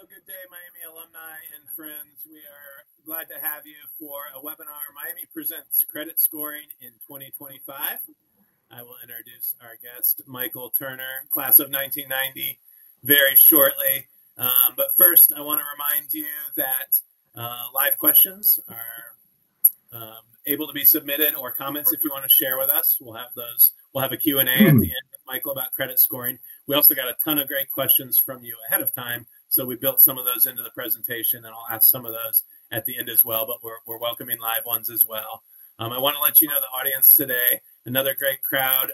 Good day, Miami alumni and friends. We are glad to have you for a webinar, Miami Presents Credit Scoring in 2025. I will introduce our guest, Michael Turner, class of 1990, very shortly. But first, I want to remind you that live questions are able to be submitted, or comments if you want to share with us. We'll have those. We'll have a Q&A at the end with Michael about credit scoring. We also got a ton of great questions from you ahead of time, so we built some of those into the presentation, and I'll ask some of those at the end as well, but we're welcoming live ones as well. I want to let you know the audience today, another great crowd,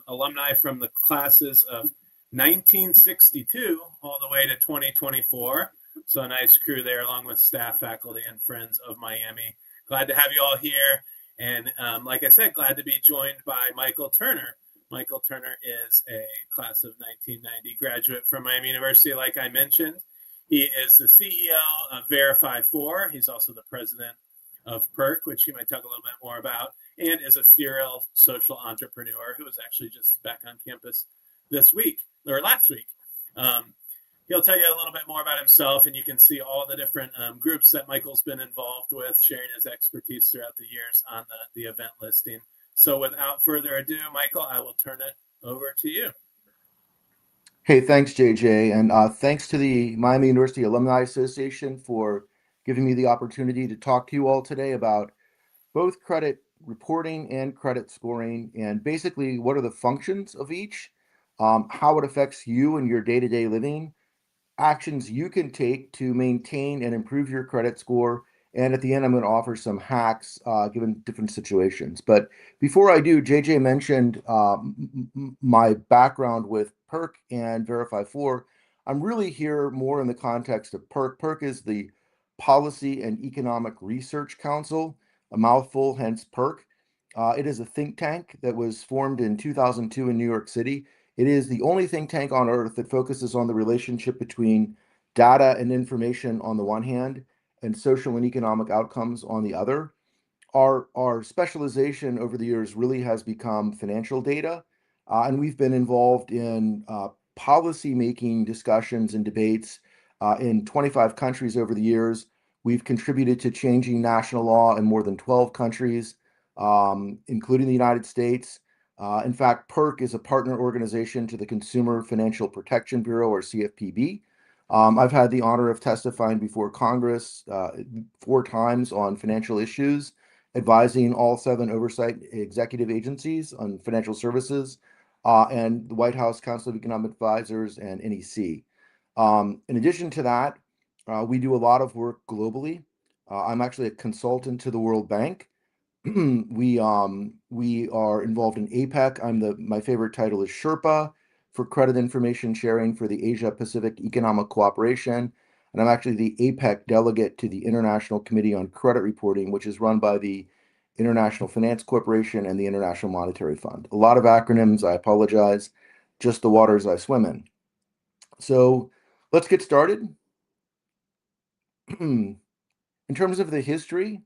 alumni from the classes of 1962 all the way to 2024. So a nice crew there, along with staff, faculty, and friends of Miami. Glad to have you all here. And like I said, glad to be joined by Michael Turner. Michael Turner is a class of 1990 graduate from Miami University, like I mentioned. He is the CEO of Verify4. He's also the president of PERC, which he might talk a little bit more about, and is a serial social entrepreneur who was actually just back on campus this week, or last week. He'll tell you a little bit more about himself, and you can see all the different groups that Michael's been involved with, sharing his expertise throughout the years on the event listing. So without further ado, Michael, I will turn it over to you. Hey, thanks, JJ. And thanks to the Miami University Alumni Association for giving me the opportunity to talk to you all today about both credit reporting and credit scoring, and basically what are the functions of each, how it affects you and your day-to-day living, actions you can take to maintain and improve your credit score. And at the end, I'm going to offer some hacks given different situations. But before I do, JJ mentioned my background with PERC and Verify4. I'm really here more in the context of PERC. PERC is the Policy and Economic Research Council, a mouthful, hence PERC. It is a think tank that was formed in 2002 in New York City. It is the only think tank on earth that focuses on the relationship between data and information on the one hand and social and economic outcomes on the other. Our specialization over the years really has become financial data, and we've been involved in policy-making discussions and debates in 25 countries over the years. We've contributed to changing national law in more than 12 countries, including the United States. In fact, PERC is a partner organization to the Consumer Financial Protection Bureau, or CFPB. I've had the honor of testifying before Congress 4 times on financial issues, advising all 7 oversight executive agencies on financial services, and the White House Council of Economic Advisors and NEC. In addition to that, we do a lot of work globally. I'm actually a consultant to the World Bank. We are involved in APEC. My favorite title is Sherpa, for credit information sharing for the Asia Pacific Economic Cooperation. And I'm actually the APEC delegate to the International Committee on Credit Reporting, which is run by the International Finance Corporation and the International Monetary Fund. A lot of acronyms, I apologize, just the waters I swim in. So let's get started. In terms of the history,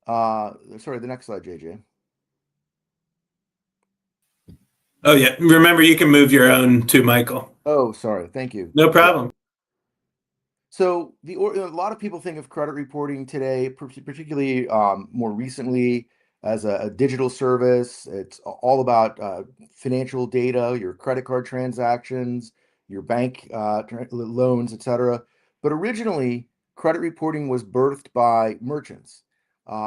sorry, the next slide, JJ. Oh, yeah. Remember, you can move your own too, Michael. Oh, sorry. Thank you. No problem. So a lot of people think of credit reporting today, particularly more recently, as a digital service. It's all about financial data, your credit card transactions, your bank loans, etc. But originally, credit reporting was birthed by merchants.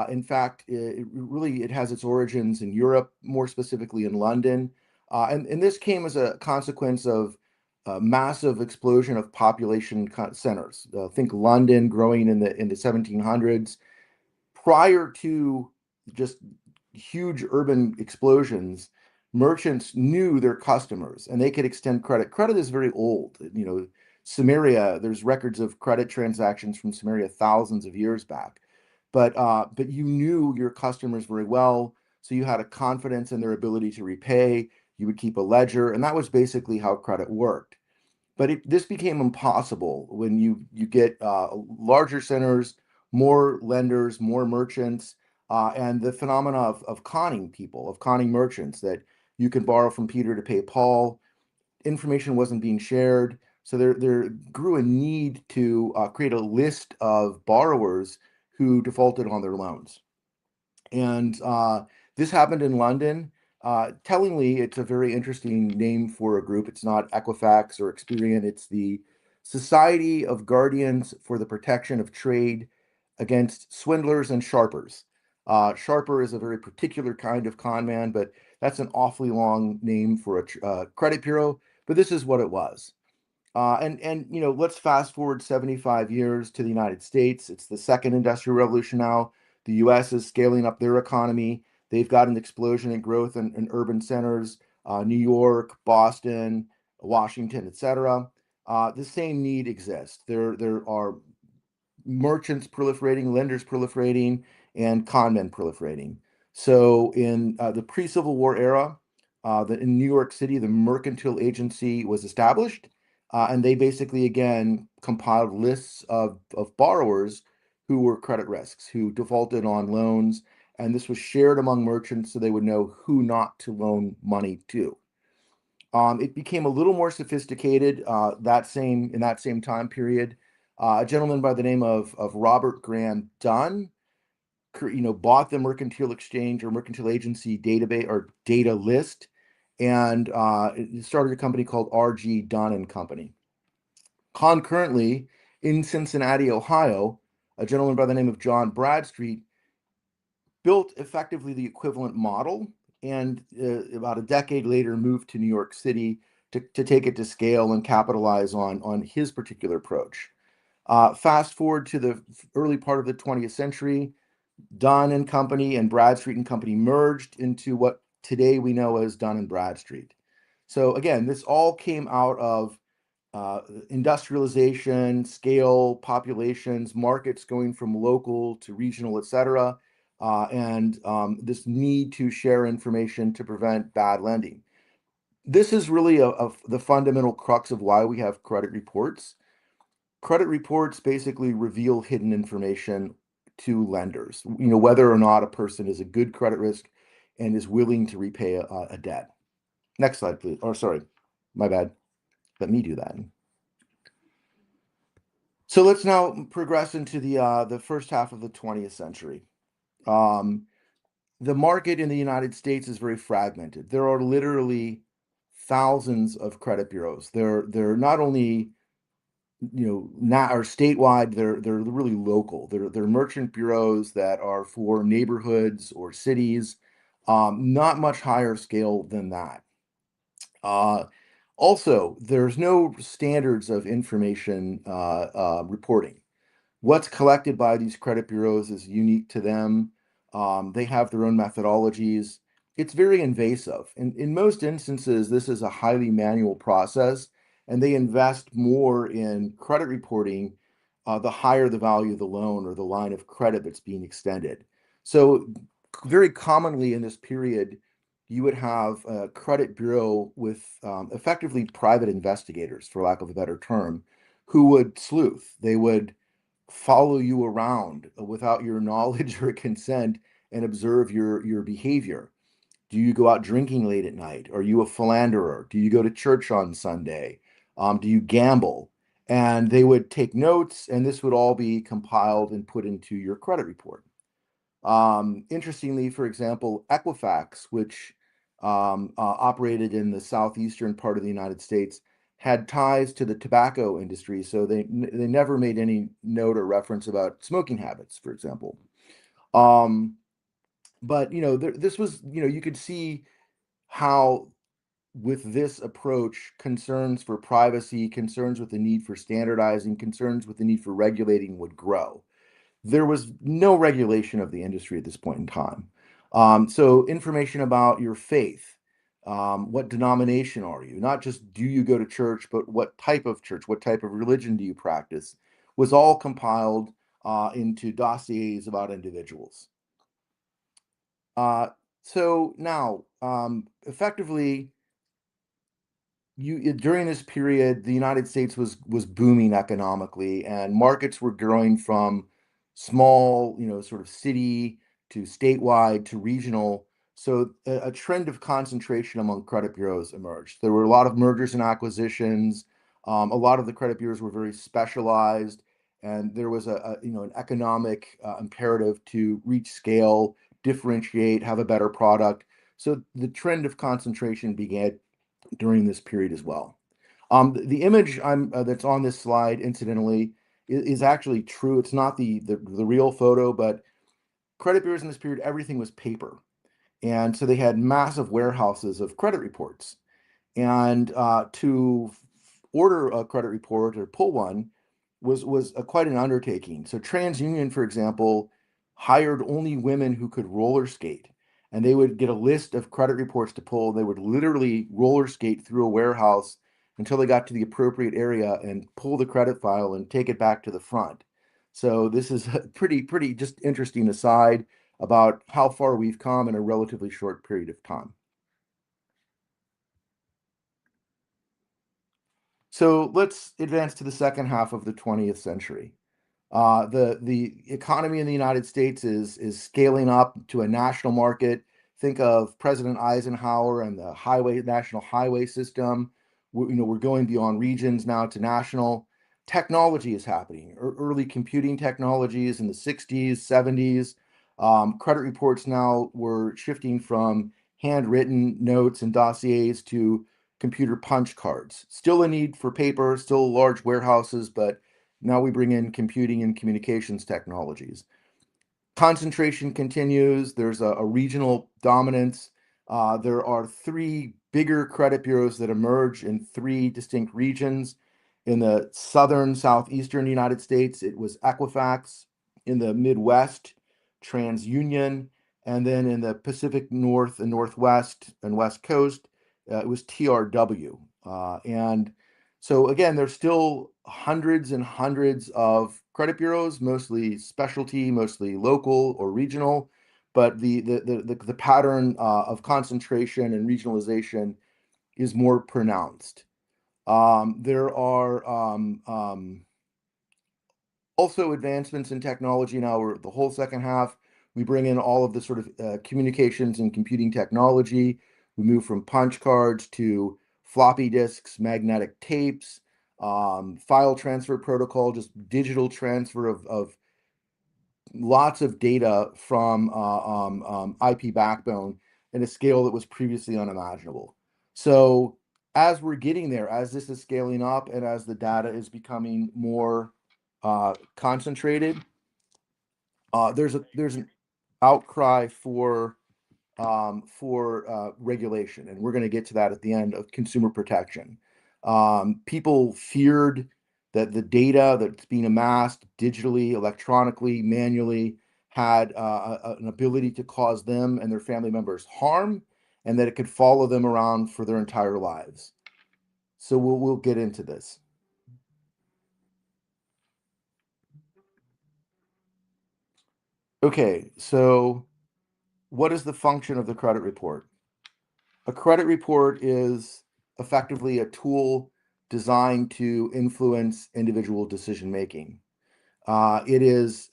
In fact, it has its origins in Europe, more specifically in London. And this came as a consequence of a massive explosion of population centers. Think London growing in the 1700s. Prior to just huge urban explosions, merchants knew their customers and they could extend credit. Credit is very old. Sumeria, there's records of credit transactions from Sumeria thousands of years back. But you knew your customers very well, so you had a confidence in their ability to repay. You would keep a ledger, and that was basically how credit worked. But this became impossible when you get larger centers, more lenders, more merchants, and the phenomena of conning people, of conning merchants, that you can borrow from Peter to pay Paul. Information wasn't being shared. So there grew a need to create a list of borrowers who defaulted on their loans. And this happened in London. Tellingly, it's a very interesting name for a group. It's not Equifax or Experian. It's the Society of Guardians for the Protection of Trade Against Swindlers and Sharpers. Sharper is a very particular kind of con man, but that's an awfully long name for a credit bureau. But this is what it was. And let's fast forward 75 years to the United States. It's the second industrial revolution now. The US is scaling up their economy. They've got an explosion in growth in urban centers, New York, Boston, Washington, etc. The same need exists. There are merchants proliferating, lenders proliferating, and con men proliferating. So in the pre-Civil War era, in New York City, the Mercantile Agency was established, and they basically, again, compiled lists of borrowers who were credit risks, who defaulted on loans, and this was shared among merchants so they would know who not to loan money to. It became a little more sophisticated in that same time period. A gentleman by the name of Robert Graham Dunn, bought the Mercantile Exchange or Mercantile Agency database or data list, and started a company called R.G. Dunn and Company. Concurrently, in Cincinnati, Ohio, a gentleman by the name of John Bradstreet built effectively the equivalent model, and about a decade later moved to New York City to take it to scale and capitalize on his particular approach. Fast forward to the early part of the 20th century, Dunn and Company and Bradstreet and Company merged into what today we know as Dunn and Bradstreet. So again, this all came out of industrialization, scale, populations, markets going from local to regional, et cetera, and this need to share information to prevent bad lending. This is really the fundamental crux of why we have credit reports. Credit reports basically reveal hidden information to lenders, whether or not a person is a good credit risk and is willing to repay a debt. Next slide, please. Or sorry, my bad. Let me do that. So let's now progress into the first half of the 20th century. The market in the United States is very fragmented. There are literally thousands of credit bureaus. They're not only not are statewide, they're really local. They're merchant bureaus that are for neighborhoods or cities, not much higher scale than that. Also, there's no standards of information reporting. What's collected by these credit bureaus is unique to them. They have their own methodologies. It's very invasive. In most instances, this is a highly manual process, and they invest more in credit reporting the higher the value of the loan or the line of credit that's being extended. So very commonly in this period, you would have a credit bureau with effectively private investigators, for lack of a better term, who would sleuth. They would follow you around without your knowledge or consent and observe your behavior. Do you go out drinking late at night? Are you a philanderer? Do you go to church on Sunday? Do you gamble? And they would take notes, and this would all be compiled and put into your credit report. Interestingly, for example, Equifax, which operated in the southeastern part of the United States, had ties to the tobacco industry, so they never made any note or reference about smoking habits, for example. But this was, you could see how with this approach, concerns for privacy, concerns with the need for standardizing, concerns with the need for regulating would grow. There was no regulation of the industry at this point in time. So information about your faith, what denomination are you? Not just do you go to church, but what type of church, what type of religion do you practice, was all compiled into dossiers about individuals. So now, effectively, during this period, the United States was booming economically, and markets were growing from small, sort of city to statewide to regional. So a trend of concentration among credit bureaus emerged. There were a lot of mergers and acquisitions. A lot of the credit bureaus were very specialized, and there was an economic imperative to reach scale, differentiate, have a better product. So the trend of concentration began during this period as well. The image that's on this slide, incidentally, is actually true. It's not the real photo, but credit bureaus in this period, everything was paper. And so they had massive warehouses of credit reports. And to order a credit report or pull one was quite an undertaking. So TransUnion, for example, hired only women who could roller skate, and they would get a list of credit reports to pull. They would literally roller skate through a warehouse until they got to the appropriate area and pull the credit file and take it back to the front. So this is a pretty just interesting aside about how far we've come in a relatively short period of time. So let's advance to the second half of the 20th century. The economy in the United States is scaling up to a national market. Think of President Eisenhower and the national highway system. We're going beyond regions now to national. Technology is happening. Early computing technologies in the 60s, 70s. Credit reports now were shifting from handwritten notes and dossiers to computer punch cards. Still a need for paper, still large warehouses, but now we bring in computing and communications technologies. Concentration continues. There's a regional dominance. There are three bigger credit bureaus that emerge in three distinct regions. In the southern, southeastern United States, it was Equifax. In the Midwest, TransUnion. And then in the Pacific North and Northwest and West Coast, it was TRW. And so again, there's still hundreds and hundreds of credit bureaus, mostly specialty, mostly local or regional, but the pattern of concentration and regionalization is more pronounced. There are also advancements in technology now, or the whole second half. We bring in all of the sort of communications and computing technology. We move from punch cards to floppy disks, magnetic tapes, file transfer protocol, just digital transfer of lots of data from IP backbone in a scale that was previously unimaginable. So as we're getting there, as this is scaling up and as the data is becoming more concentrated, there's an outcry for regulation, and we're going to get to that at the end of consumer protection. People feared that the data that's being amassed digitally, electronically, manually had an ability to cause them and their family members harm, and that it could follow them around for their entire lives. So we'll get into this. Okay, so what is the function of the credit report? A credit report is effectively a tool designed to influence individual decision making. It is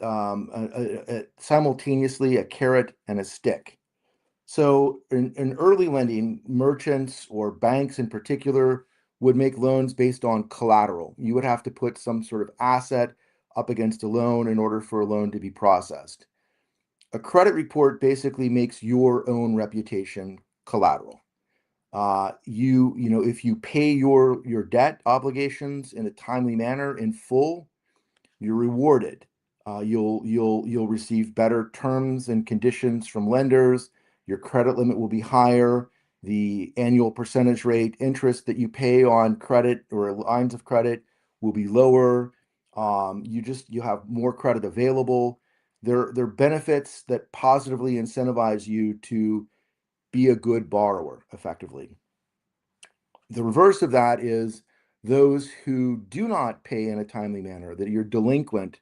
simultaneously a carrot and a stick. So in early lending, merchants or banks in particular would make loans based on collateral. You would have to put some sort of asset up against a loan in order for a loan to be processed. A credit report basically makes your own reputation collateral. If you pay your debt obligations in a timely manner in full, you're rewarded. You'll receive better terms and conditions from lenders. Your credit limit will be higher. The annual percentage rate interest that you pay on credit or lines of credit will be lower. You have more credit available. There are benefits that positively incentivize you to be a good borrower effectively. The reverse of that is those who do not pay in a timely manner, that you're delinquent,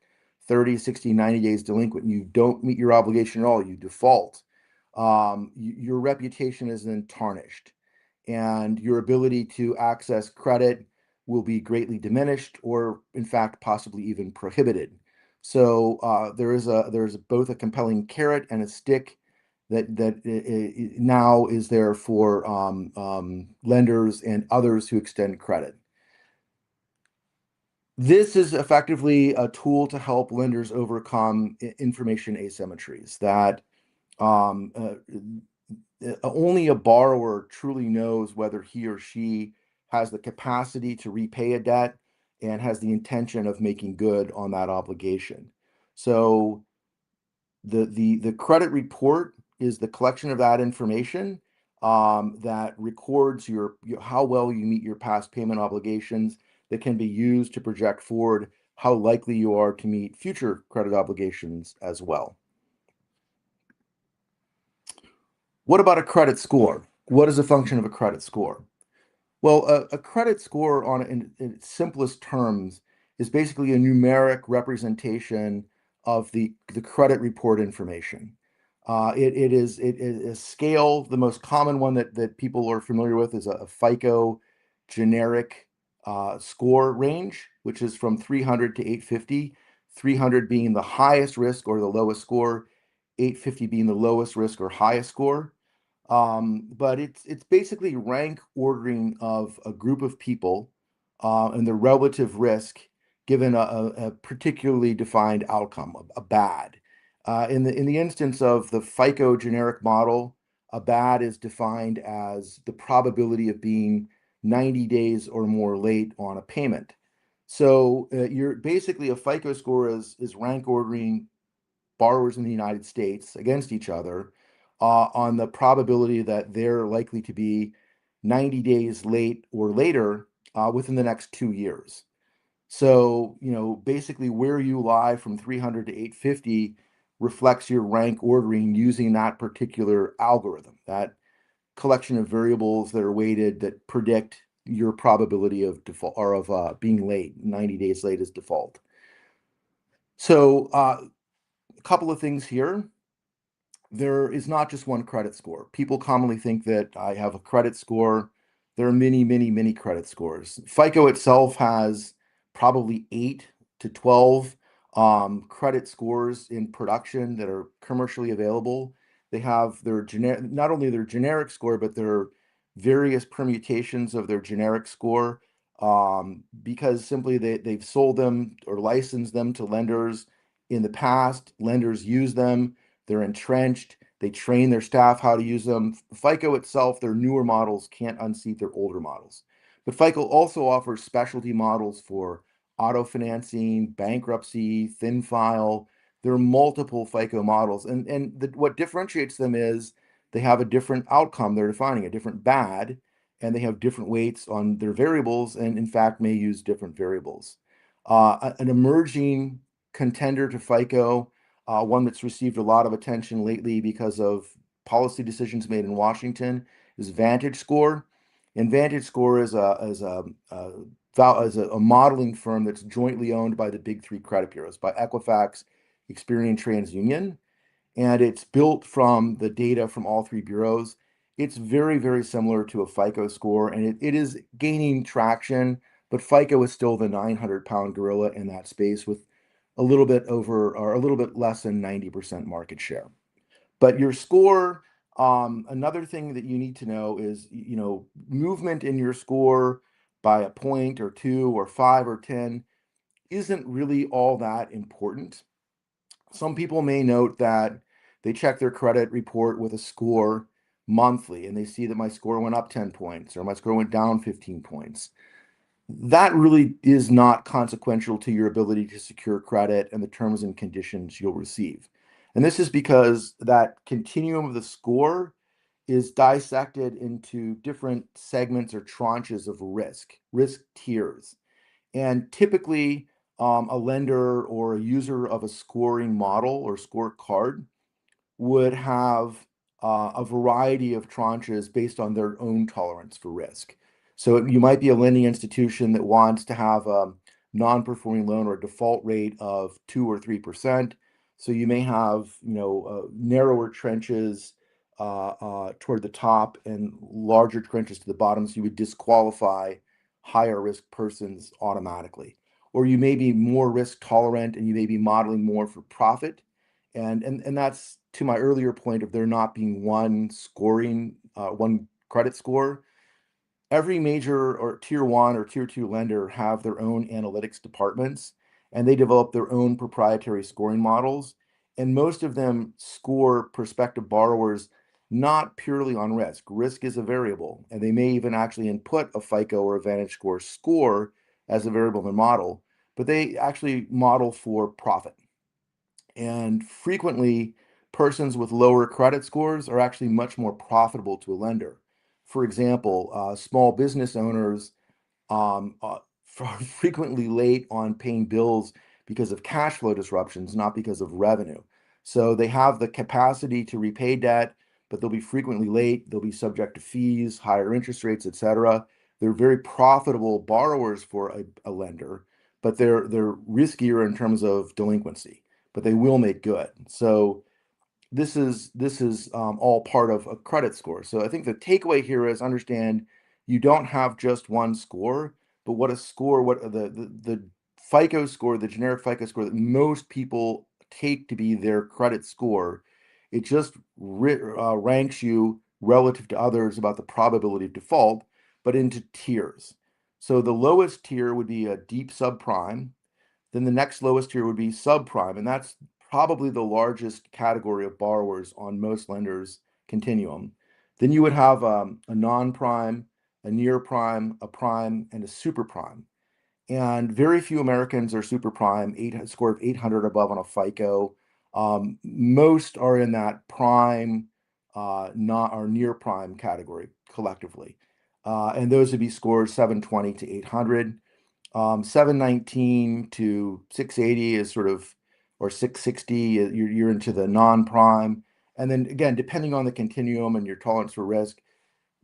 30, 60, 90 days delinquent, you don't meet your obligation at all, you default. Your reputation is then tarnished, and your ability to access credit will be greatly diminished, or in fact, possibly even prohibited. So there's both a compelling carrot and a stick that now is there for lenders and others who extend credit. This is effectively a tool to help lenders overcome information asymmetries that um, only a borrower truly knows whether he or she has the capacity to repay a debt and has the intention of making good on that obligation. So the credit report is the collection of that information that records your how well you meet your past payment obligations that can be used to project forward how likely you are to meet future credit obligations as well. What about a credit score? What is a function of a credit score? Well, a credit score in its simplest terms is basically a numeric representation of the credit report information. It is a scale. The most common one that people are familiar with is a FICO generic score range, which is from 300 to 850, 300 being the highest risk or the lowest score, 850 being the lowest risk or highest score. But it's basically rank ordering of a group of people and the relative risk given a particularly defined outcome, a bad. In the instance of the FICO generic model, a bad is defined as the probability of being 90 days or more late on a payment. So you're basically a FICO score is rank ordering borrowers in the United States against each other on the probability that they're likely to be 90 days late or later within the next 2 years. So, basically where you lie from 300 to 850 reflects your rank ordering using that particular algorithm, that collection of variables that are weighted that predict your probability of default or of being late, 90 days late is default. So, a couple of things here. There is not just one credit score. People commonly think that I have a credit score. There are many, many, many credit scores. FICO itself has probably 8 to 12 credit scores in production that are commercially available. They have their generic, not only their generic score, but their various permutations of their generic score because simply they've sold them or licensed them to lenders in the past. Lenders use them. They're entrenched. They train their staff how to use them. FICO itself, their newer models can't unseat their older models. But FICO also offers specialty models for auto financing, bankruptcy, thin file. There are multiple FICO models. And what differentiates them is they have a different outcome they're defining, a different bad, and they have different weights on their variables and, in fact, may use different variables. An emerging contender to FICO, one that's received a lot of attention lately because of policy decisions made in Washington, is Vantage Score. And Vantage Score is a modeling firm that's jointly owned by the big three credit bureaus, by Equifax, Experian, TransUnion, and it's built from the data from all three bureaus. It's very, very similar to a FICO score, and it is gaining traction, but FICO is still the 900-pound gorilla in that space with a little bit over or a little bit less than 90% market share. But your score, another thing that you need to know is, movement in your score by a point or two or 5 or 10 isn't really all that important. Some people may note that they check their credit report with a score monthly and they see that my score went up 10 points or my score went down 15 points. That really is not consequential to your ability to secure credit and the terms and conditions you'll receive. And this is because that continuum of the score is dissected into different segments or tranches of risk tiers. And typically, a lender or a user of a scoring model or scorecard would have a variety of tranches based on their own tolerance for risk. So you might be a lending institution that wants to have a non-performing loan or a default rate of 2 or 3%. So you may have, narrower trenches toward the top and larger trenches to the bottom. So you would disqualify higher risk persons automatically. Or you may be more risk tolerant and you may be modeling more for profit. And that's to my earlier point of there not being one credit score. every major or tier one or tier two lender have their own analytics departments, and they develop their own proprietary scoring models. And most of them score prospective borrowers not purely on risk. Risk is a variable, and they may even actually input a FICO or a VantageScore score as a variable in the model, but they actually model for profit. And frequently, persons with lower credit scores are actually much more profitable to a lender. For example, small business owners frequently late on paying bills because of cash flow disruptions, not because of revenue. So they have the capacity to repay debt, but they'll be frequently late. They'll be subject to fees, higher interest rates, et cetera. They're very profitable borrowers for a lender, but they're riskier in terms of delinquency, but they will make good. So this is all part of a credit score. So I think the takeaway here is understand you don't have just one score, but what a score, what the FICO score, the generic FICO score that most people take to be their credit score, it just ranks you relative to others about the probability of default, but into tiers. So the lowest tier would be a deep subprime. Then the next lowest tier would be subprime, and that's probably the largest category of borrowers on most lenders' continuum. Then you would have a non-prime, a near prime, a prime, and a super prime. And very few Americans are super prime, score of 800 above on a FICO. Most are in that prime, not or near prime category collectively. And those would be scores 720 to 800. 719 to 680 is sort of, or 660, you're into the non-prime. And then again, depending on the continuum and your tolerance for risk,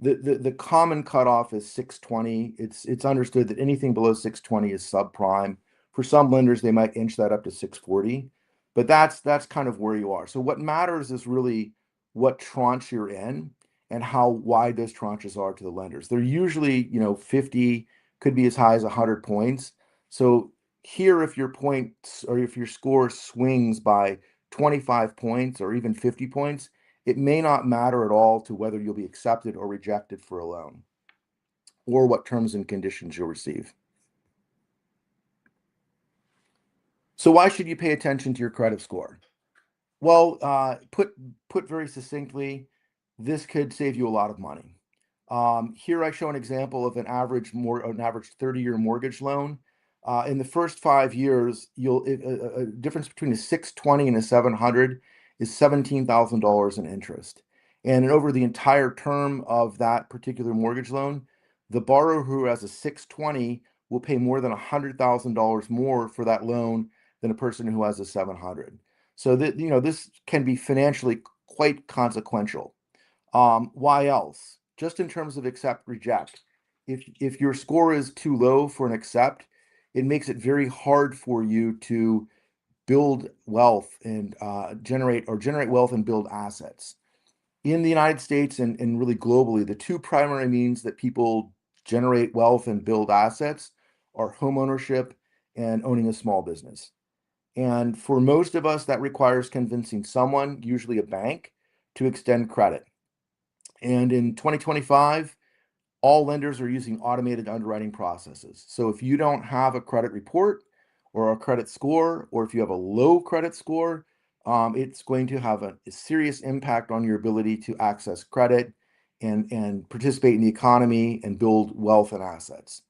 the common cutoff is 620. It's understood that anything below 620 is subprime. For some lenders, they might inch that up to 640, but that's kind of where you are. So what matters is really what tranche you're in and how wide those tranches are to the lenders. They're usually, 50, could be as high as 100 points. So here, if your points or if your score swings by 25 points or even 50 points, it may not matter at all to whether you'll be accepted or rejected for a loan or what terms and conditions you'll receive. So why should you pay attention to your credit score? Well, put very succinctly, this could save you a lot of money. Here I show an example of an average 30-year mortgage loan. In the first 5 years, a difference between a 620 and a 700 is $17,000 in interest. And over the entire term of that particular mortgage loan, the borrower who has a 620 will pay more than $100,000 more for that loan than a person who has a 700. So that this can be financially quite consequential. Why else? Just in terms of accept reject, if your score is too low for an accept, it makes it very hard for you to build wealth and generate wealth and build assets. In the United States and really globally, the two primary means that people generate wealth and build assets are home ownership and owning a small business. And for most of us, that requires convincing someone, usually a bank, to extend credit. And in 2025, all lenders are using automated underwriting processes. So if you don't have a credit report or a credit score, or if you have a low credit score, it's going to have a serious impact on your ability to access credit and participate in the economy and build wealth and assets.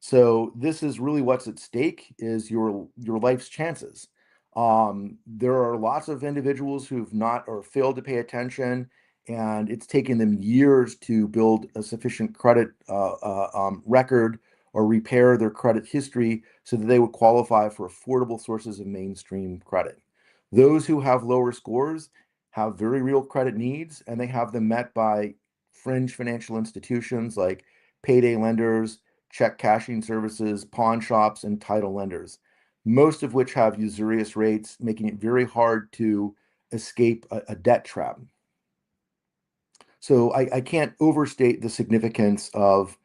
So this is really what's at stake is your life's chances. There are lots of individuals who've not or failed to pay attention, and it's taken them years to build a sufficient credit record or repair their credit history so that they would qualify for affordable sources of mainstream credit. Those who have lower scores have very real credit needs, and they have them met by fringe financial institutions like payday lenders, check cashing services, pawn shops, and title lenders, most of which have usurious rates, making it very hard to escape a debt trap. So I can't overstate the significance of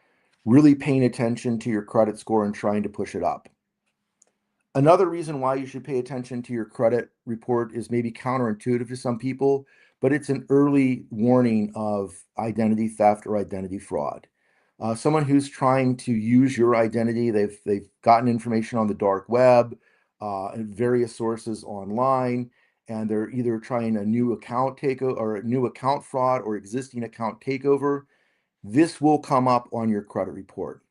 really paying attention to your credit score and trying to push it up. Another reason why you should pay attention to your credit report is maybe counterintuitive to some people, but it's an early warning of identity theft or identity fraud. Someone who's trying to use your identity. They've gotten information on the dark web, and various sources online, and they're either trying a new account takeover or a new account fraud or existing account takeover. This will come up on your credit report.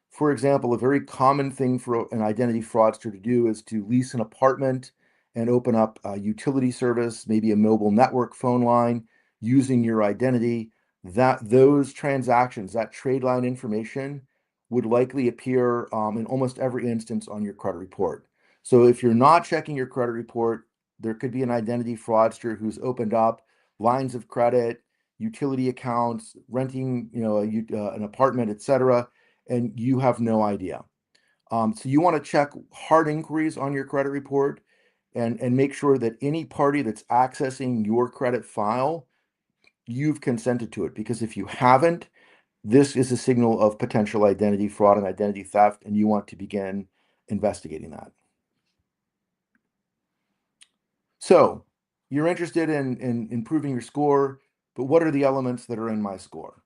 For example, a very common thing for an identity fraudster to do is to lease an apartment and open up a utility service, maybe a mobile network phone line using your identity. That those transactions, that trade line information would likely appear in almost every instance on your credit report. So if you're not checking your credit report, there could be an identity fraudster who's opened up lines of credit, utility accounts, renting, an apartment, etc., and you have no idea. So you want to check hard inquiries on your credit report and make sure that any party that's accessing your credit file, you've consented to it. Because if you haven't, this is a signal of potential identity fraud and identity theft, and you want to begin investigating that. So you're interested in improving your score, but what are the elements that are in my score?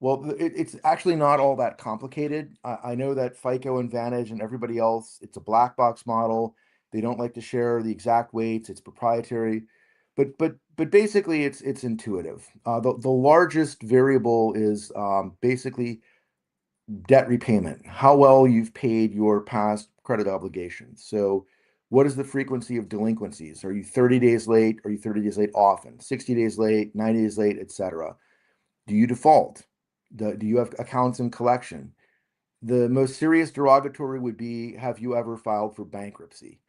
Well, it's actually not all that complicated. I know that FICO and Vantage and everybody else, it's a black box model. They don't like to share the exact weights. It's proprietary, but basically it's intuitive. The largest variable is basically debt repayment, how well you've paid your past credit obligations. So what is the frequency of delinquencies? Are you 30 days late? Are you 30 days late often? 60 days late, 90 days late, etc. Do you default? Do you have accounts in collection? The most serious derogatory would be, have you ever filed for bankruptcy?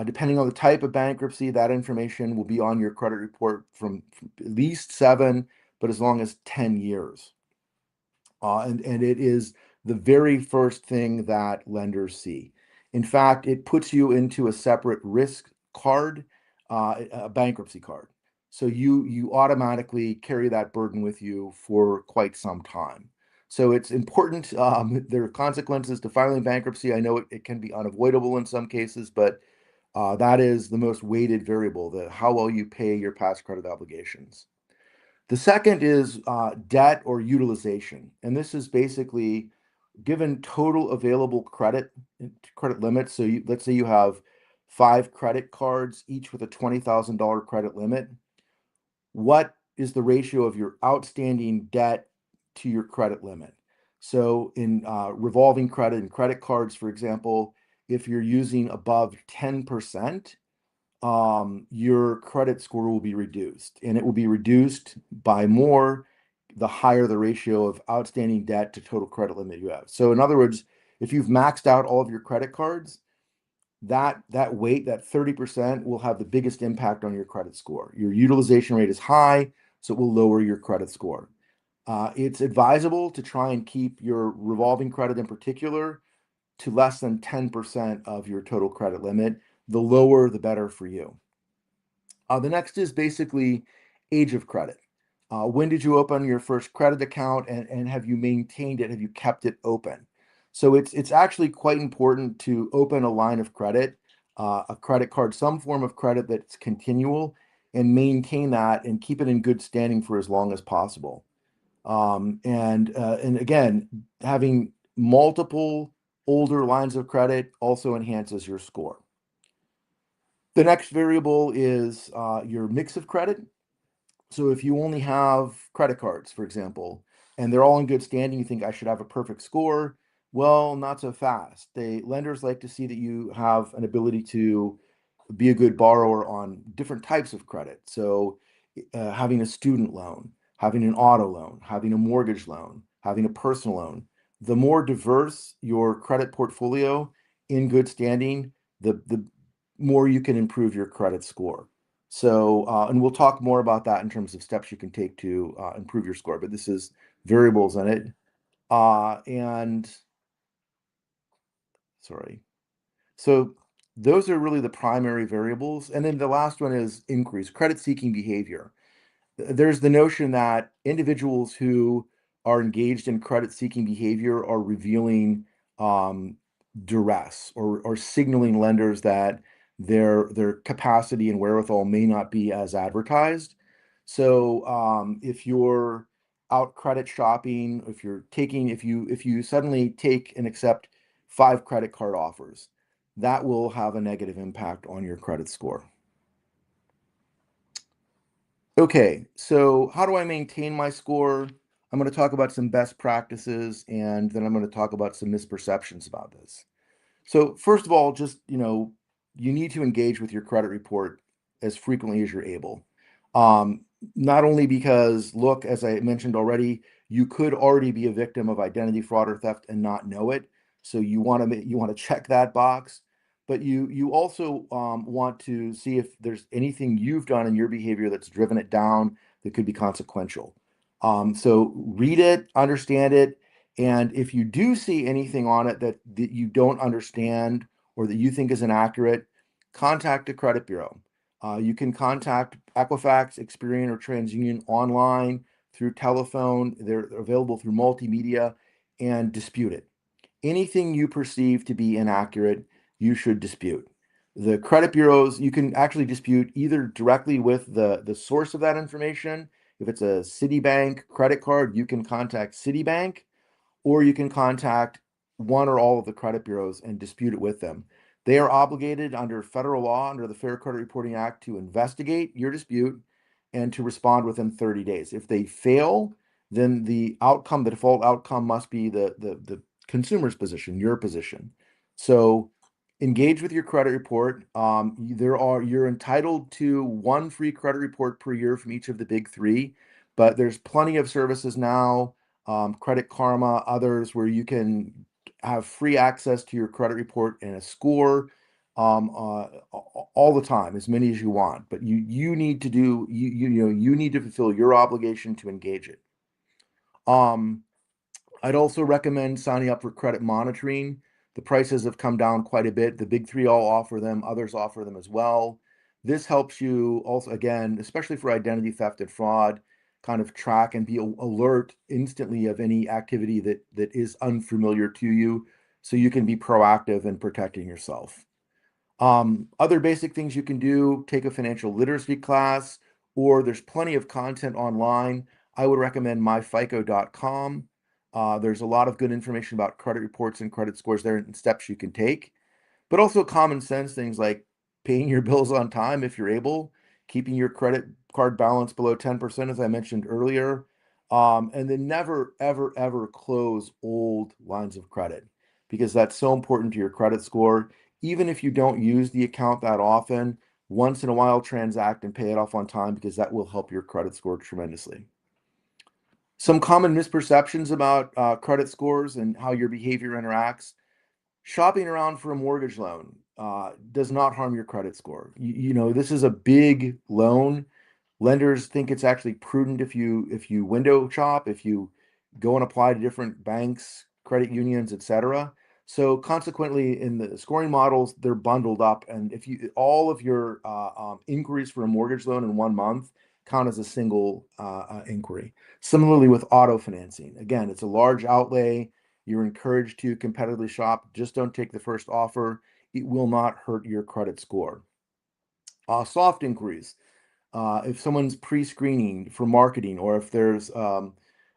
Depending on the type of bankruptcy, that information will be on your credit report from at least 7, but as long as 10 years. And it is the very first thing that lenders see. In fact, it puts you into a separate risk card, a bankruptcy card. So you automatically carry that burden with you for quite some time. So it's important. There are consequences to filing bankruptcy. I know it can be unavoidable in some cases, but that is the most weighted variable, how well you pay your past credit obligations. The second is debt or utilization. And this is basically given total available credit limits. So let's say you have 5 credit cards, each with a $20,000 credit limit. What is the ratio of your outstanding debt to your credit limit? So in revolving credit and credit cards, for example, if you're using above 10%, your credit score will be reduced, and it will be reduced by more the higher the ratio of outstanding debt to total credit limit you have. So in other words, if you've maxed out all of your credit cards, that weight, that 30%, will have the biggest impact on your credit score. Your utilization rate is high, so it will lower your credit score. It's advisable to try and keep your revolving credit in particular to less than 10% of your total credit limit. The lower, the better for you. The next is basically age of credit. When did you open your first credit account, and have you maintained it? Have you kept it open? So it's actually quite important to open a line of credit, a credit card, some form of credit that's continual, and maintain that and keep it in good standing for as long as possible. And again, having multiple older lines of credit also enhances your score. The next variable is your mix of credit. So if you only have credit cards, for example, and they're all in good standing, you think I should have a perfect score. Well, not so fast. Lenders like to see that you have an ability to be a good borrower on different types of credit. So having a student loan, having an auto loan, having a mortgage loan, having a personal loan. The more diverse your credit portfolio in good standing, the more you can improve your credit score. So, and we'll talk more about that in terms of steps you can take to improve your score, but this is variables in it. And sorry. So those are really the primary variables. And then the last one is inquiries, credit seeking behavior. There's the notion that individuals who are engaged in credit seeking behavior are revealing duress or signaling lenders that their capacity and wherewithal may not be as advertised. So if you're out credit shopping, if you suddenly take and accept 5 credit card offers, that will have a negative impact on your credit score. Okay, so how do I maintain my score? I'm going to talk about some best practices, and then I'm going to talk about some misperceptions about this. So first of all, just, you need to engage with your credit report as frequently as you're able. Um, Not only because, look, as I mentioned already, you could already be a victim of identity fraud or theft and not know it. So you want to check that box, but you also want to see if there's anything you've done in your behavior that's driven it down that could be consequential. So read it, understand it, and if you do see anything on it that you don't understand or that you think is inaccurate, contact the credit bureau. You can contact Equifax, Experian, or TransUnion online, through telephone. They're available through multimedia, and dispute it. Anything you perceive to be inaccurate, you should dispute. The credit bureaus, you can actually dispute either directly with the source of that information. If it's a Citibank credit card, you can contact Citibank, or you can contact one or all of the credit bureaus and dispute it with them. They are obligated under federal law, under the Fair Credit Reporting Act, to investigate your dispute and to respond within 30 days. If they fail, then the default outcome must be the consumer's position, your position. So engage with your credit report. You're entitled to 1 free credit report per year from each of the big 3, but there's plenty of services now, Credit Karma, others, where you can have free access to your credit report and a score all the time, as many as you want. But you need to fulfill your obligation to engage it. I'd also recommend signing up for credit monitoring. The prices have come down quite a bit. The big 3 all offer them, others offer them as well. This helps you also, again, especially for identity theft and fraud, kind of track and be alert instantly of any activity that is unfamiliar to you, so you can be proactive in protecting yourself. Other basic things you can do: take a financial literacy class, or there's plenty of content online. I would recommend myfico.com. There's a lot of good information about credit reports and credit scores there, and steps you can take, but also common sense things like paying your bills on time if you're able, keeping your credit card balance below 10%, as I mentioned earlier, and then never, ever, ever close old lines of credit, because that's so important to your credit score. Even if you don't use the account that often, once in a while transact and pay it off on time, because that will help your credit score tremendously. Some common misperceptions about credit scores and how your behavior interacts. Shopping around for a mortgage loan does not harm your credit score. This is a big loan. Lenders think it's actually prudent if you window shop, if you go and apply to different banks, credit unions, etc. So consequently, in the scoring models, they're bundled up, and if all of your inquiries for a mortgage loan in 1 month count as a single inquiry. Similarly with auto financing, again, it's a large outlay. You're encouraged to competitively shop. Just don't take the first offer. It will not hurt your credit score. Soft inquiries. If someone's pre-screening for marketing, or if there's a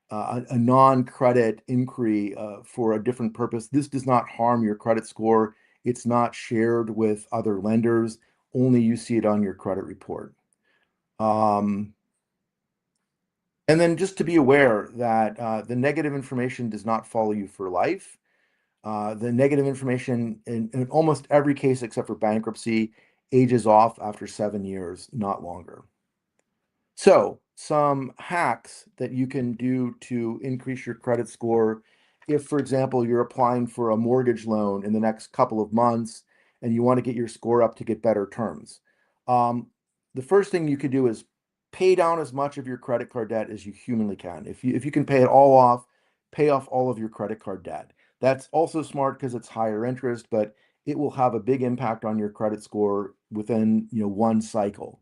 non-credit inquiry for a different purpose, this does not harm your credit score. It's not shared with other lenders. Only you see it on your credit report. And then just to be aware that the negative information does not follow you for life. The negative information in almost every case except for bankruptcy ages off after 7 years, not longer. So some hacks that you can do to increase your credit score: if, for example, you're applying for a mortgage loan in the next couple of months and you want to get your score up to get better terms, the first thing you could do is pay down as much of your credit card debt as you humanly can. If you can pay it all off, pay off all of your credit card debt. That's also smart because it's higher interest, but it will have a big impact on your credit score within 1 cycle.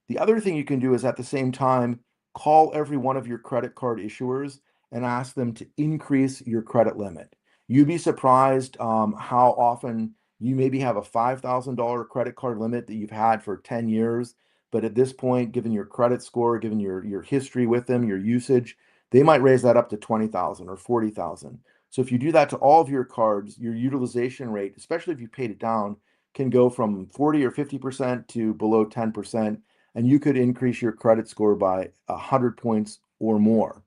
The other thing you can do is, at the same time, call every one of your credit card issuers and ask them to increase your credit limit. You'd be surprised how often you maybe have a $5,000 credit card limit that you've had for 10 years. But at this point, given your credit score, given your history with them, your usage, they might raise that up to 20,000 or 40,000. So if you do that to all of your cards, your utilization rate, especially if you paid it down, can go from 40 or 50% to below 10%, and you could increase your credit score by 100 points or more.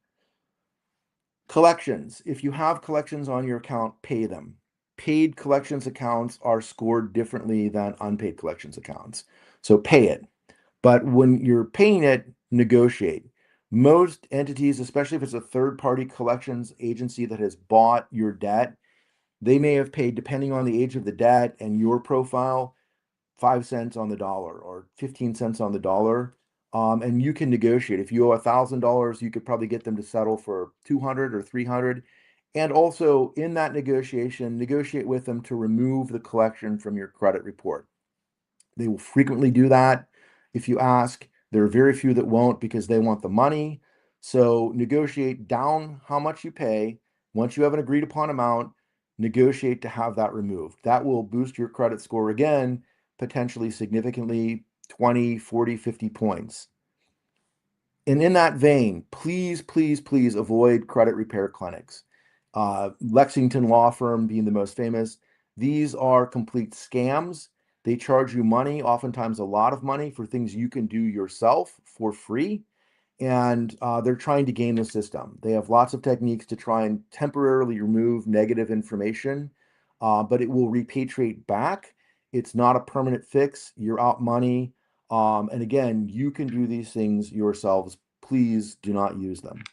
Collections. If you have collections on your account, pay them. Paid collections accounts are scored differently than unpaid collections accounts. So pay it. But when you're paying it, negotiate. Most entities, especially if it's a third-party collections agency that has bought your debt, they may have paid, depending on the age of the debt and your profile, 5 cents on the dollar or 15 cents on the dollar. And you can negotiate. If you owe $1,000, you could probably get them to settle for 200 or 300. And also in that negotiation, negotiate with them to remove the collection from your credit report. They will frequently do that. If you ask, there are very few that won't because they want the money. So negotiate down how much you pay. Once you have an agreed upon amount, negotiate to have that removed. That will boost your credit score again, potentially significantly 20, 40, 50 points. And in that vein, please, please, please avoid credit repair clinics. Lexington Law Firm being the most famous. These are complete scams. They charge you money, oftentimes a lot of money, for things you can do yourself for free. And they're trying to game the system. They have lots of techniques to try and temporarily remove negative information, but it will repatriate back. It's not a permanent fix. You're out money. And again, you can do these things yourselves. Please do not use them.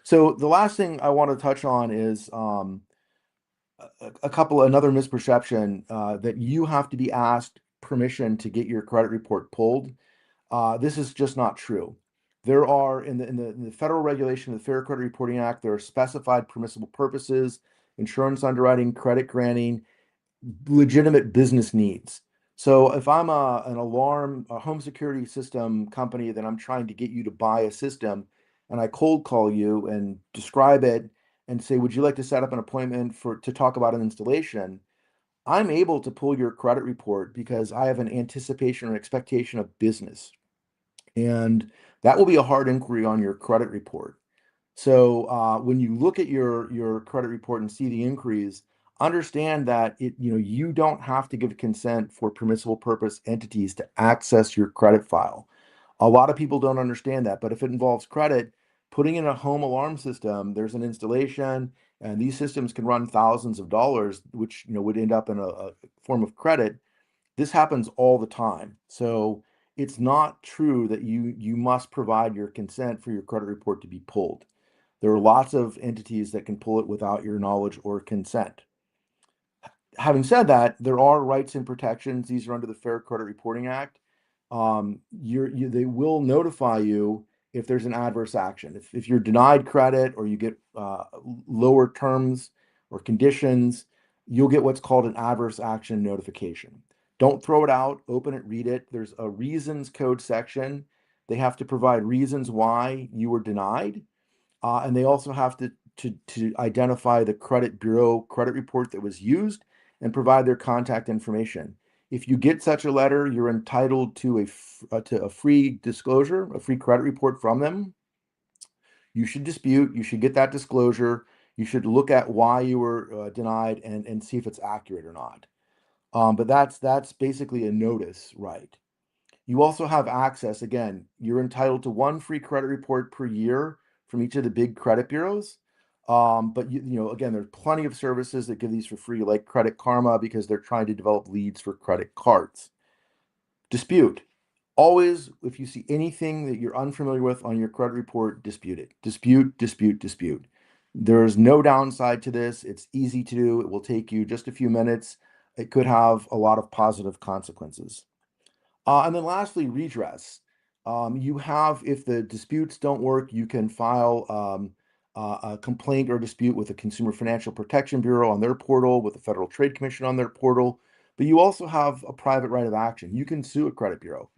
So the last thing I want to touch on is another misperception that you have to be asked permission to get your credit report pulled. This is just not true. There are in the federal regulation of the Fair Credit Reporting Act, there are specified permissible purposes, insurance underwriting, credit granting, legitimate business needs. So if I'm an alarm, a home security system company that I'm trying to get you to buy a system, and I cold call you and describe it and say, would you like to set up an appointment to talk about an installation? I'm able to pull your credit report because I have an anticipation or expectation of business. And that will be a hard inquiry on your credit report. So when you look at your credit report and see the inquiries, understand that you don't have to give consent for permissible purpose entities to access your credit file. A lot of people don't understand that, but if it involves credit, putting in a home alarm system, there's an installation, and these systems can run thousands of dollars, which would end up in a form of credit. This happens all the time. So it's not true that you must provide your consent for your credit report to be pulled. There are lots of entities that can pull it without your knowledge or consent. Having said that, there are rights and protections. These are under the Fair Credit Reporting Act. They will notify you if there's an adverse action. If you're denied credit or you get lower terms or conditions, you'll get what's called an adverse action notification. Don't throw it out, open it, read it. There's a reasons code section. They have to provide reasons why you were denied. And they also have to identify the credit bureau credit report that was used and provide their contact information. If you get such a letter, you're entitled to a free disclosure, a free credit report from them. You should dispute. You should get that disclosure. You should look at why you were denied and see if it's accurate or not. But that's basically a notice, right? You also have access. Again, you're entitled to one free credit report per year from each of the big credit bureaus. But again, there's plenty of services that give these for free, like Credit Karma, because they're trying to develop leads for credit cards. Dispute. Always, if you see anything that you're unfamiliar with on your credit report, dispute it. Dispute, dispute, dispute. There's no downside to this. It's easy to do. It will take you just a few minutes. It could have a lot of positive consequences. And then lastly, redress. If the disputes don't work, you can file a complaint or dispute with the Consumer Financial Protection Bureau on their portal, with the Federal Trade Commission on their portal. But you also have a private right of action. You can sue a credit bureau.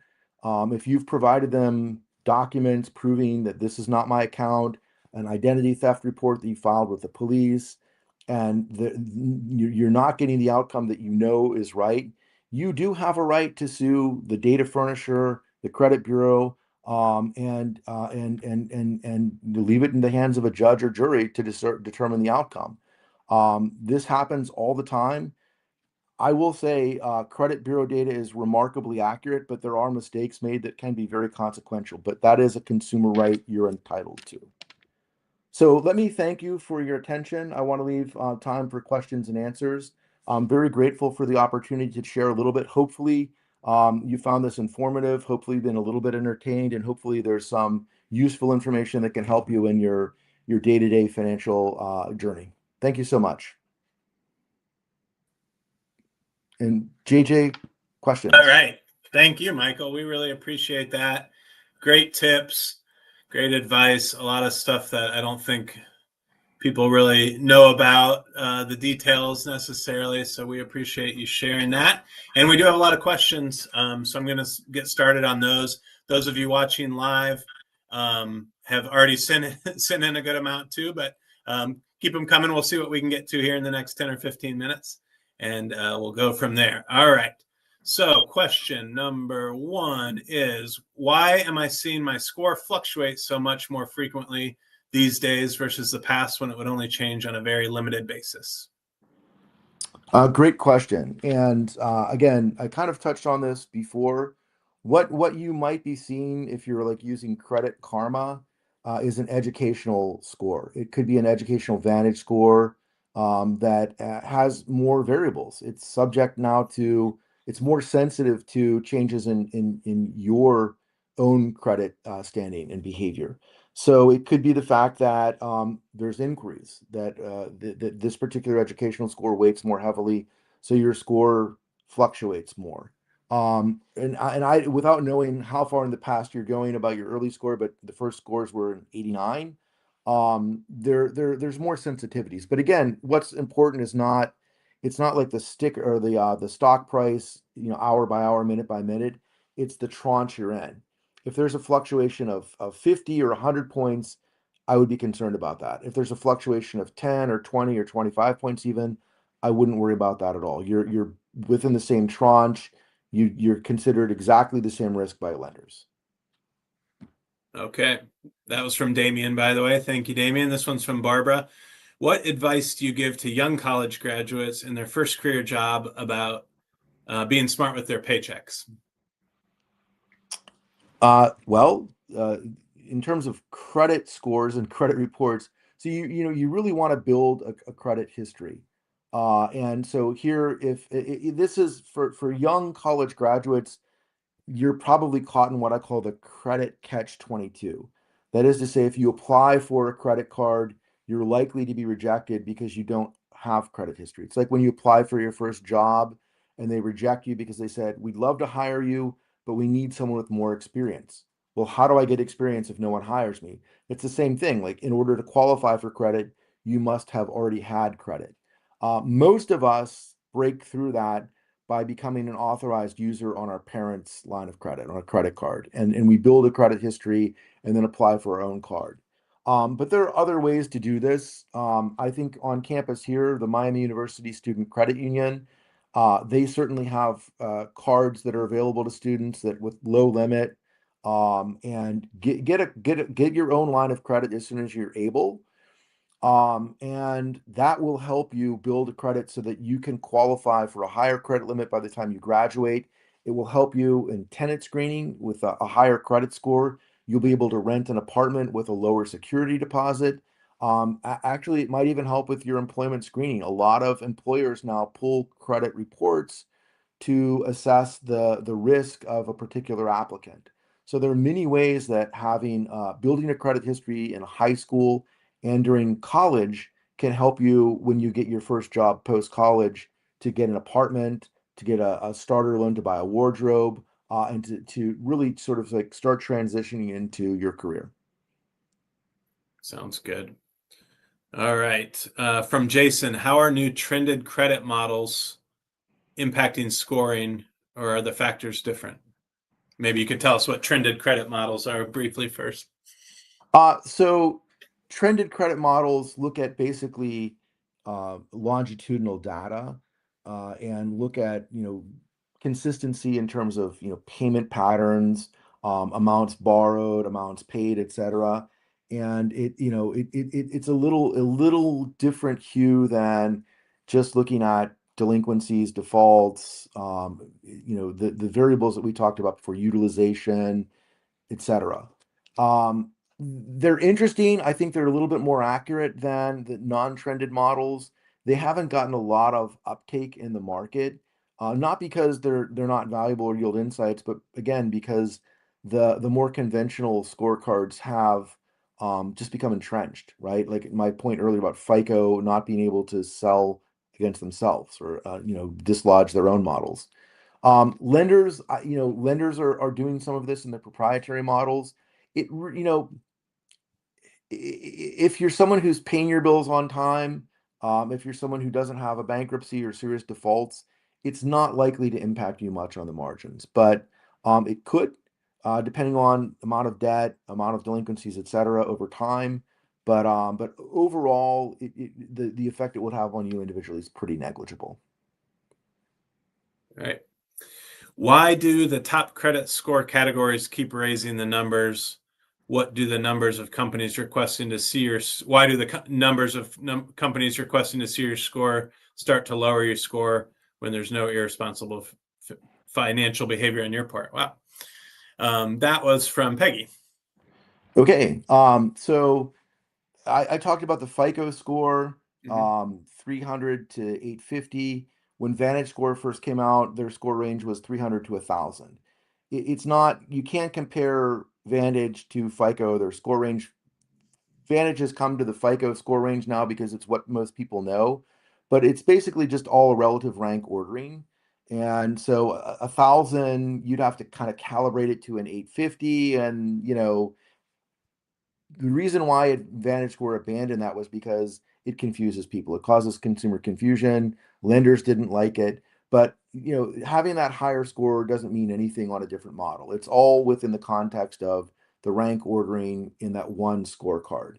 If you've provided them documents proving that this is not my account, an identity theft report that you filed with the police, and you're not getting the outcome that you know is right, you do have a right to sue the data furnisher, the credit bureau, and leave it in the hands of a judge or jury to determine the outcome. This happens all the time. I will say credit bureau data is remarkably accurate, but there are mistakes made that can be very consequential. But that is a consumer right you're entitled to. So let me thank you for your attention. I want to leave time for questions and answers. I'm very grateful for the opportunity to share a little bit. Hopefully, you found this informative, hopefully been a little bit entertained, and hopefully there's some useful information that can help you in your day-to-day financial journey. Thank you so much. And JJ, questions? All right. Thank you, Michael. We really appreciate that. Great tips, great advice, a lot of stuff that I don't think people really know about the details necessarily. So we appreciate you sharing that. And we do have a lot of questions. So I'm going to get started on those. Those of you watching live have already sent in a good amount too, but keep them coming. We'll see what we can get to here in the next 10 or 15 minutes, and we'll go from there. All right. So question number 1 is, why am I seeing my score fluctuate so much more frequently these days versus the past when it would only change on a very limited basis? Great question. And again, I kind of touched on this before. What you might be seeing if you're like using Credit Karma is an educational score. It could be an educational Vantage score that has more variables. It's subject now to, it's more sensitive to changes in your own credit standing and behavior. So it could be the fact that there's inquiries that this particular educational score weights more heavily, so your score fluctuates more. And I, without knowing how far in the past you're going about your early score, but the first scores were in 89. There's more sensitivities. But again, what's important is not, it's not like the stick or the stock price, hour by hour, minute by minute. It's the tranche you're in. If there's a fluctuation of 50 or 100 points, I would be concerned about that. If there's a fluctuation of 10 or 20 or 25 points even, I wouldn't worry about that at all. You're within the same tranche. You're considered exactly the same risk by lenders. Okay. That was from Damien, by the way. Thank you, Damien. This one's from Barbara. What advice do you give to young college graduates in their first career job about being smart with their paychecks? Well, in terms of credit scores and credit reports, so you really want to build a credit history. And so here, if this is for young college graduates, you're probably caught in what I call the credit catch-22. That is to say, if you apply for a credit card, you're likely to be rejected because you don't have credit history. It's like when you apply for your first job and they reject you because they said, we'd love to hire you, but we need someone with more experience. Well, how do I get experience if no one hires me? It's the same thing. Like, in order to qualify for credit, you must have already had credit. Most of us break through that by becoming an authorized user on our parents' line of credit, on a credit card. And we build a credit history and then apply for our own card. But there are other ways to do this. I think on campus here, the Miami University Student Credit Union, they certainly have cards that are available to students that with low limit, and get your own line of credit as soon as you're able. And that will help you build a credit so that you can qualify for a higher credit limit by the time you graduate. It will help you in tenant screening with a higher credit score. You'll be able to rent an apartment with a lower security deposit. Actually, it might even help with your employment screening. A lot of employers now pull credit reports to assess the risk of a particular applicant. So there are many ways that having building a credit history in high school and during college can help you when you get your first job post-college to get an apartment, to get a starter loan to buy a wardrobe, and to really sort of like start transitioning into your career. Sounds good. All right. From Jason, how are new trended credit models impacting scoring, or are the factors different? Maybe you could tell us what trended credit models are briefly first. So trended credit models look at basically longitudinal data and look at consistency in terms of payment patterns, amounts borrowed, amounts paid, etc. And it's a little different hue than just looking at delinquencies, defaults, the variables that we talked about before, utilization, etc. They're interesting. I think they're a little bit more accurate than the non-trended models. They haven't gotten a lot of uptake in the market, not because they're not valuable or yield insights, but again because the more conventional scorecards have just become entrenched, right? Like my point earlier about FICO not being able to sell against themselves or dislodge their own models. Lenders are doing some of this in their proprietary models. If you're someone who's paying your bills on time, if you're someone who doesn't have a bankruptcy or serious defaults, it's not likely to impact you much on the margins. But it could, depending on amount of debt, amount of delinquencies, et cetera, over time. But overall, the effect it would have on you individually is pretty negligible. Right. Why do the top credit score categories keep raising the numbers? What do the numbers of companies requesting to see your, why do the numbers of companies requesting to see your score start to lower your score when there's no irresponsible financial behavior on your part? Wow. That was from Peggy. Okay. So I talked about the FICO score, 300 to 850. When VantageScore first came out, their score range was 300 to 1,000. It's not, you can't compare Vantage to FICO. Their score range, Vantage has come to the FICO score range now because it's what most people know, but it's basically just all a relative rank ordering. And so 1,000, you'd have to kind of calibrate it to an 850, and the reason why VantageScore abandoned that was because it confuses people. It causes consumer confusion. Lenders didn't like it. But having that higher score doesn't mean anything on a different model. It's all within the context of the rank ordering in that one scorecard.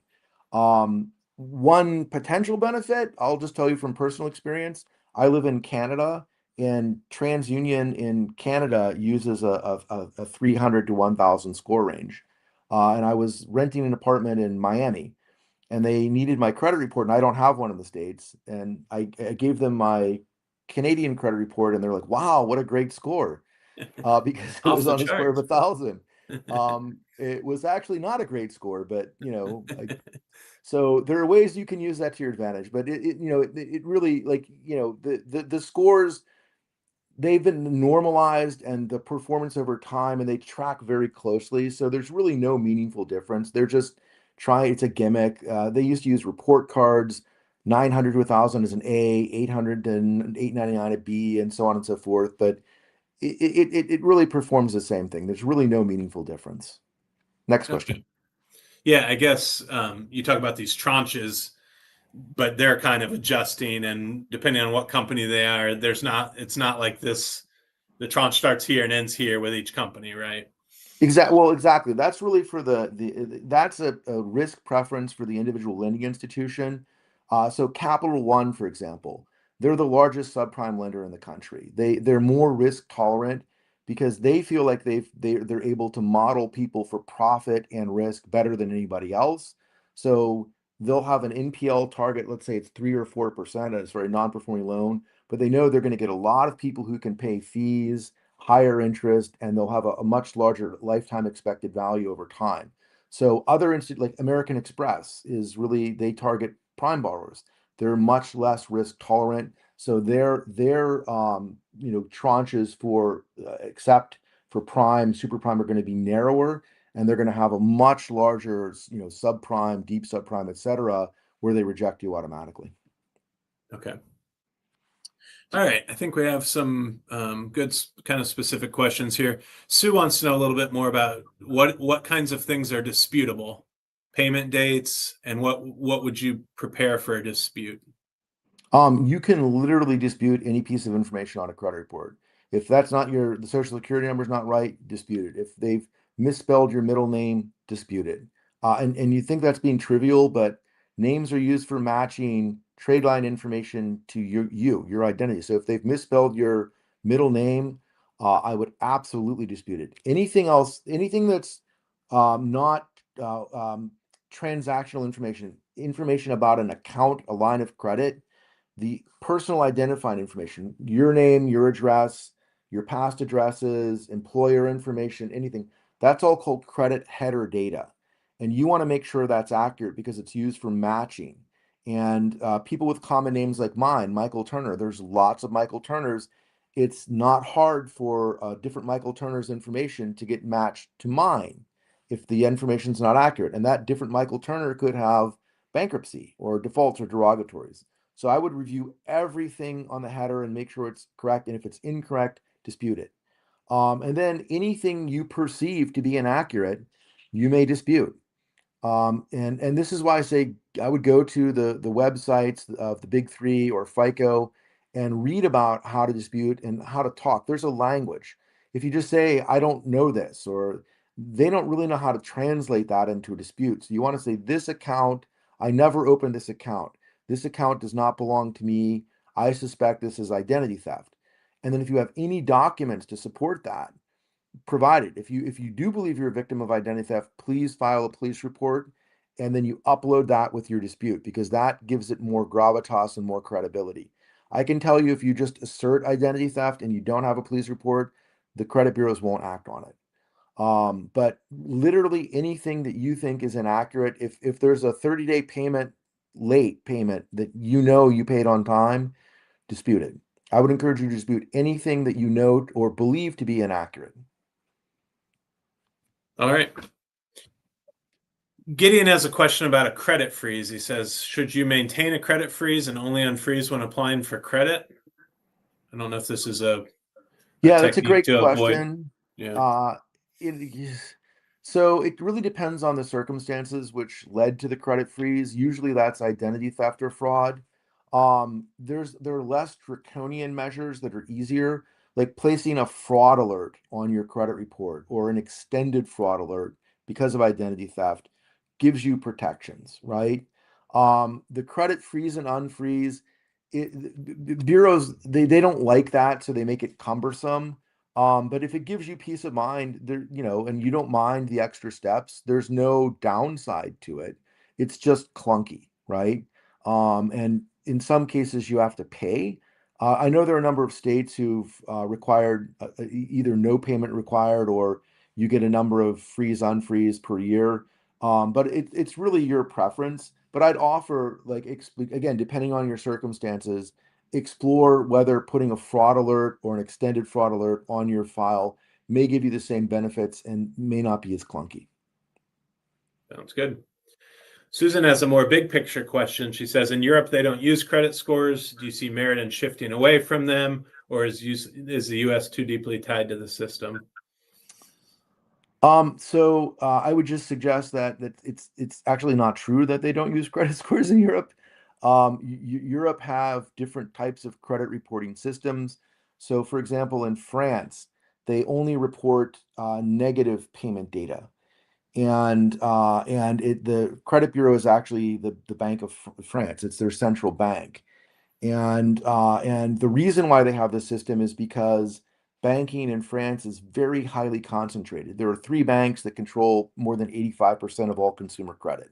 One potential benefit, I'll just tell you from personal experience. I live in Canada, and TransUnion in Canada uses a 300 to 1,000 score range. And I was renting an apartment in Miami, and they needed my credit report, and I don't have one in the States. And I gave them my Canadian credit report, and they're like, "Wow, what a great score!" Because it Off was the on a score of charts. 1,000. It was actually not a great score, but so there are ways you can use that to your advantage. But it really, the scores, they've been normalized, and the performance over time, and they track very closely. So there's really no meaningful difference. They're just trying, it's a gimmick. They used to use report cards, 900 to 1,000 is an A, 800 to 899 a B, and so on and so forth. But it really performs the same thing. There's really no meaningful difference. Next question. Okay. Yeah, I guess you talk about these tranches, but they're kind of adjusting, and depending on what company they are, it's not like this, the tranche starts here and ends here with each company, right? Exactly. That's really for that's a risk preference for the individual lending institution. So Capital One, for example, they're the largest subprime lender in the country. They're more risk tolerant because they feel like they're able to model people for profit and risk better than anybody else. So they'll have an NPL target, let's say it's 3 or 4%, and it's for a non-performing loan, but they know they're going to get a lot of people who can pay fees, higher interest, and they'll have a much larger lifetime expected value over time. So other like American Express is really, they target prime borrowers. They're much less risk tolerant. So their tranches for except for prime, super prime are going to be narrower, and they're going to have a much larger, subprime, deep subprime, et cetera, where they reject you automatically. Okay. All right. I think we have some good kind of specific questions here. Sue wants to know a little bit more about what kinds of things are disputable, payment dates, and what would you prepare for a dispute? You can literally dispute any piece of information on a credit report. If that's not the social security number is not right, dispute it. If they've misspelled your middle name, dispute it. And you think that's being trivial, but names are used for matching trade line information to your identity. So if they've misspelled your middle name, I would absolutely dispute it. Anything else, anything that's not transactional information about an account, a line of credit, the personal identifying information, your name, your address, your past addresses, employer information, anything, that's all called credit header data. And you want to make sure that's accurate because it's used for matching. And people with common names like mine, Michael Turner, there's lots of Michael Turners. It's not hard for different Michael Turner's information to get matched to mine if the information is not accurate. And that different Michael Turner could have bankruptcy or defaults or derogatories. So I would review everything on the header and make sure it's correct. And if it's incorrect, dispute it. And then anything you perceive to be inaccurate, you may dispute. And this is why I say I would go to the websites of the big three or FICO and read about how to dispute and how to talk. There's a language. If you just say, I don't know this, or they don't really know how to translate that into a dispute. So you want to say, this account, I never opened this account. This account does not belong to me. I suspect this is identity theft. And then if you have any documents to support that, provide it. If you do believe you're a victim of identity theft, please file a police report, and then you upload that with your dispute because that gives it more gravitas and more credibility. I can tell you if you just assert identity theft and you don't have a police report, the credit bureaus won't act on it. But literally anything that you think is inaccurate, if there's a 30-day late payment that you paid on time, dispute it. I would encourage you to dispute anything that you know or believe to be inaccurate. All right. Gideon has a question about a credit freeze. He says, should you maintain a credit freeze and only unfreeze when applying for credit? I don't know if this is a that's a great to question. Yeah. So it really depends on the circumstances which led to the credit freeze. Usually that's identity theft or fraud. There are less draconian measures that are easier, like placing a fraud alert on your credit report or an extended fraud alert because of identity theft gives you protections, right? The credit freeze and unfreeze, the bureaus, they don't like that, so they make it cumbersome. But if it gives you peace of mind, and you don't mind the extra steps, there's no downside to it. It's just clunky, right? And in some cases, you have to pay. I know there are a number of states who've required either no payment required or you get a number of freeze unfreeze per year. But it's really your preference. But I'd offer, again, depending on your circumstances, explore whether putting a fraud alert or an extended fraud alert on your file may give you the same benefits and may not be as clunky. Sounds good. Susan has a more big picture question. She says, in Europe, they don't use credit scores. Do you see merit in shifting away from them, or is the U.S. too deeply tied to the system? So I would just suggest that it's actually not true that they don't use credit scores in Europe. Europe have different types of credit reporting systems. So, for example, in France, they only report negative payment data, and the credit bureau is actually the Bank of France. It's their central bank. And the reason why they have this system is because banking in France is very highly concentrated. There are three banks that control more than 85% of all consumer credit.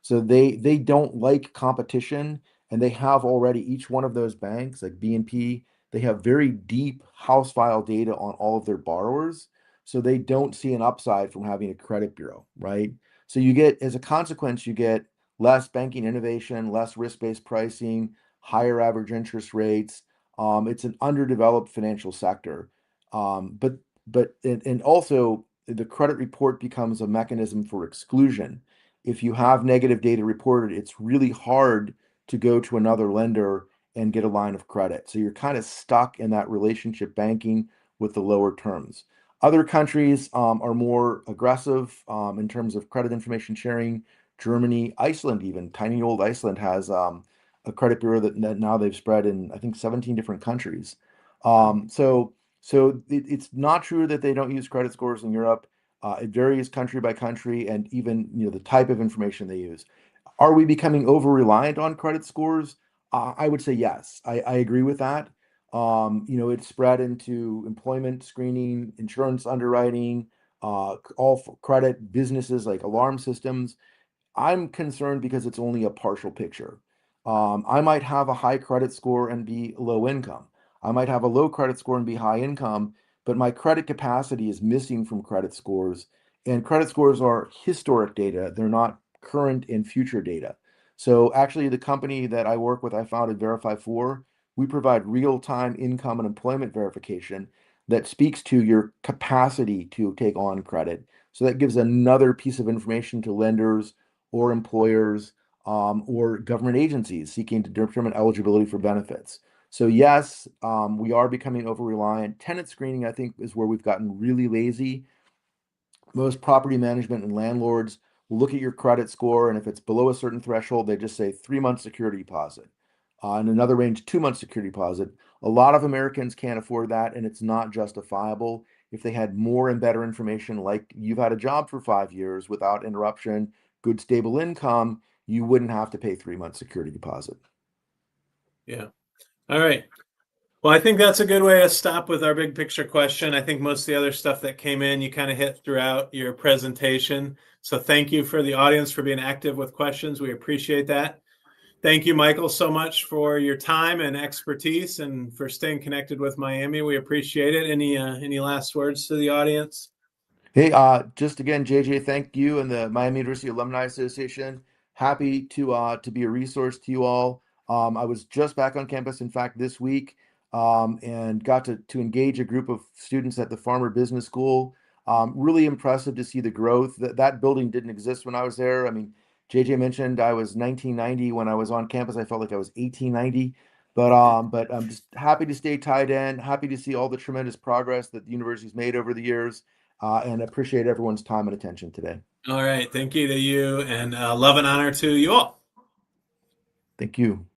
So they don't like competition, and they have already each one of those banks, like BNP, they have very deep house file data on all of their borrowers. So they don't see an upside from having a credit bureau, right? So as a consequence, you get less banking innovation, less risk-based pricing, higher average interest rates. It's an underdeveloped financial sector. And also the credit report becomes a mechanism for exclusion. If you have negative data reported, it's really hard to go to another lender and get a line of credit. So you're kind of stuck in that relationship banking with the lower terms. Other countries are more aggressive in terms of credit information sharing. Germany, Iceland, even tiny old Iceland has a credit bureau that now they've spread in, I think, 17 different countries. So it's not true that they don't use credit scores in Europe. It varies country by country and even the type of information they use. Are we becoming over reliant on credit scores? I would say yes. I agree with that. It's spread into employment screening, insurance underwriting, all for credit businesses like alarm systems. I'm concerned because it's only a partial picture. I might have a high credit score and be low income. I might have a low credit score and be high income, but my credit capacity is missing from credit scores. And credit scores are historic data, they're not current and future data. So, actually, the company that I work with, I founded Verify4. We provide real time income and employment verification that speaks to your capacity to take on credit. So, that gives another piece of information to lenders or employers or government agencies seeking to determine eligibility for benefits. So yes, we are becoming over reliant. Tenant screening, I think, is where we've gotten really lazy. Most property management and landlords will look at your credit score, and if it's below a certain threshold, they just say 3 months security deposit. And another range, 2 months security deposit. A lot of Americans can't afford that, and it's not justifiable. If they had more and better information, like you've had a job for 5 years without interruption, good stable income, you wouldn't have to pay 3 months security deposit. Yeah. All right. Well, I think that's a good way to stop with our big picture question. I think most of the other stuff that came in, you kind of hit throughout your presentation. So thank you for the audience for being active with questions. We appreciate that. Thank you, Michael, so much for your time and expertise and for staying connected with Miami. We appreciate it. Any last words to the audience? Hey, just again, JJ, thank you and the Miami University Alumni Association. Happy to be a resource to you all. I was just back on campus, in fact, this week, and got to engage a group of students at the Farmer Business School. Really impressive to see the growth. That building didn't exist when I was there. I mean, JJ mentioned I was 1990 when I was on campus. I felt like I was 1890. But I'm just happy to stay tied in, happy to see all the tremendous progress that the university's made over the years, and appreciate everyone's time and attention today. All right. Thank you to you, and love and honor to you all. Thank you.